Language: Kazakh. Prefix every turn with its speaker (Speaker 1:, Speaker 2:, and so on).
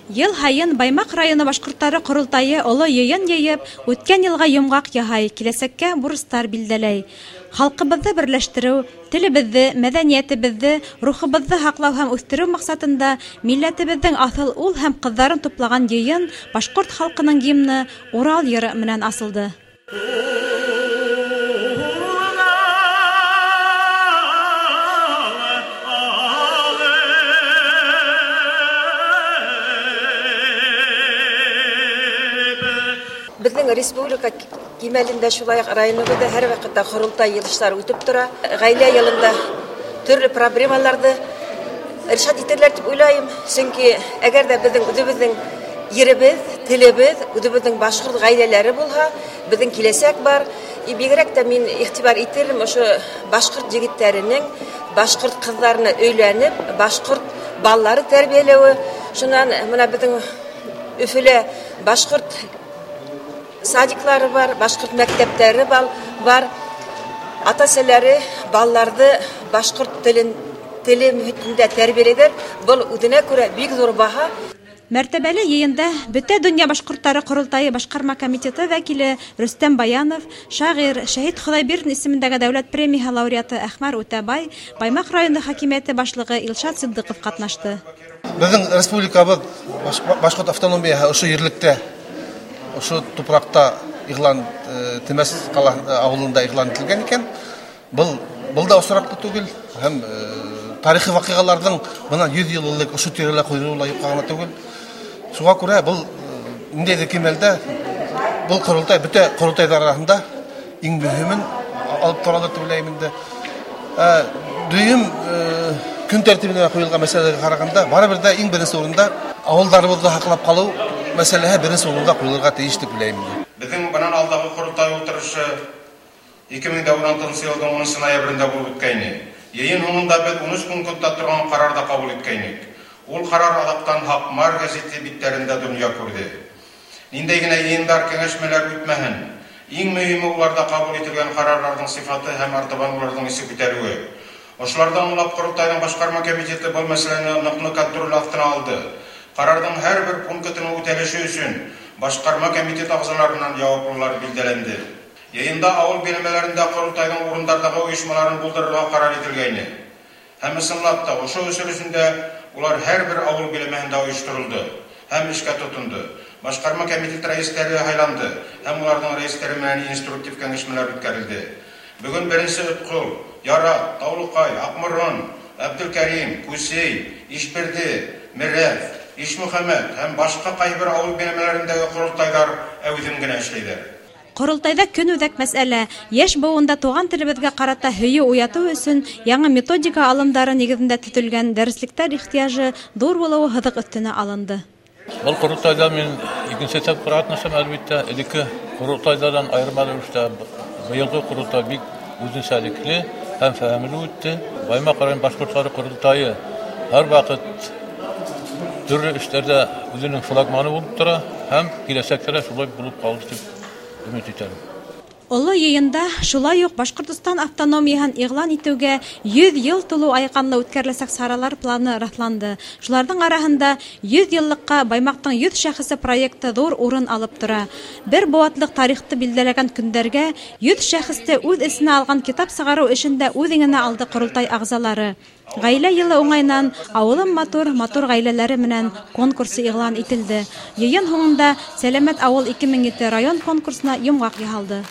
Speaker 1: Ел һайын Баймак районы башкортлары курултайы олы йыйын йыйып, үткән елга йомгак яһай, киләсәккә бурыстар билдәләй. Халкыбызды берләштерү, телебезне, мәдәниятебезне, рухыбызны һаклау һәм үстерү максатында милләтебезнең асыл ул һәм кызларын туплаган йыйын башкорт халкының гимны Урал йыры менән асылды.
Speaker 2: Безнең республика кимәлендә шулай районыбызда һәр вакытта курултай йыелышлары үтеп тора. Гаилә йылында төрле проблемаларны решат итәрләр дип уйлыйм. Чөнки әгәр дә безнең үзебезнең йөребез, телебез, үзебезнең башкорт гаиләләре булса, безнең киләсәк бар. Бигрәк тә мин игътибар итәрем ошо башкорт җегетләренең, башкорт кызларны өйләнеп, башкорт баллары тәрбияләүе. Шуннан менә безнең Өфөлә башкорт садиклары бар, башкорт мәктәпләре бар. Ата-әсәләре балларды башкорт теле мөхитендә тәрбияләгән. Бу үзенә күрә бик зур баһа.
Speaker 1: Мәртәбәле йыйында Бөтә дөнья башкортлары курултайы башкарма комитеты вәкиле Рөстәм Баянов, шагыйрь Шәһид Ходайбердин исемендәге дәүләт премия лауреаты Әхмәр Үтәбай, Баймак районы хакимияте башлыгы Илшат Сиддыков катнашты.
Speaker 3: Безнең республикабыз башкорт автономияһы ошо ерлектә, ошо тупракта игълан Темес авылында игълан ителгән икән. Бул да осраклы түгел һәм тарихи вакыйгаларның мына 100 еллык ошо тирәлә куйрула юккана түгел. Шуңа күрә бул ниндәй кимәлдә бул курултай бөтә курултайлар арасында иң мөһимен алып торалар дип уйлыйм инде. Дөйем күн тәртибенә куелган мәсьәләгә караганда барыбер дә иң беренче урында авылдарыбызны һаклап калу мәсьәләһе беренче урында куелырга тиеш дип уйлыйм.
Speaker 4: Безнең бунан алдагы курултай утырышы 2016 елның 10 ноябрендә булып үткәйне. Йыйын соңында без 13 көн көттә торган карарда кабул иткәйнек. Ул карар алактан Хакмар газеты битләрендә дөнья күрде. Ниндәй генә йыйындар, кәңәшмәләр үтмәһен, иң мөһиме уларда кабул ителгән карарларның сыйфаты һәм артабан уларның исе күтәрүе. Ошлардан улап курултайның башкарма комитеты бу мәсьәләне ныклы контроль астына алды. Карарның һәр бер пунктының үтәлеше өчен башкарма комитет агзаларыннан җаваплылар билдәләнде. Йыйында авыл биләмәләрендә курултайның урындардагы оешмаларын булдырырга карар ителгәйне. Һәм исемлап та ошо өчен улар һәр бер авыл биләмәһендә оештырылды һәм эшкә тотынды. Башкарма комитет рәисләре хайланды һәм уларның рәисләре менән инструктив кәңәшмәләр үткәрелде. Бүген беренче Өткөл, Яра, Таулыкай, Акмырын, Әбдүлкәрим, Күсей, Ишберде, Мирәф, Ишмөхәммәд һәм башка кайбер авыл биләмәләрендәге курултайлар әүдем генә эшләйләр.
Speaker 1: Курултайда көнүҙәк мәсьәлә яшь быуында туган телебезгә карата һөйө уятыу өсөн яңы методика алымдары нигеҙендә төтөлгән дәреслектәр ихтыяжы ҙур булыуы һыҙыҡ өҫтөнә алынды.
Speaker 5: Был курултайда мин икенсе тапкыр катнашам, әлбиттә. Элекке курултайдан айырма рәвештә быйылғы курултай бик үзенчәлекле һәм фәһемле үтте. Баймак районы башкортлары курултайы һәр вакыт төрле эшләрдә үзенең флагманы булып тора һәм киләсәктә дә шулай булып калыр дип өмет итәм.
Speaker 1: Олы йыйында шулай ук Башкортостан автономияһын иғлан итеүгә 100 ел тулу айҡанлы үткәреләсәк саралар планы раҫланды. Шуларҙың араһында 100 йыллыҡҡа Баймаҡтың 100 шәхесе проекты ҙур урын алып тора. Бер быуатлыҡ тарихты билдәләгән көндәргә 100 шәхесте үҙ эсенә алған китап сығарыу эшендә үҙ иңенә алды ҡоролтай ағзалары. Ғаилә йылы уңайынан ауылым матур ғаиләләре менән конкурсы иғлан ителде. Йыйын һуңында Сәләмәт ауыл 2007 район конкурсына йомғаҡ яһалды.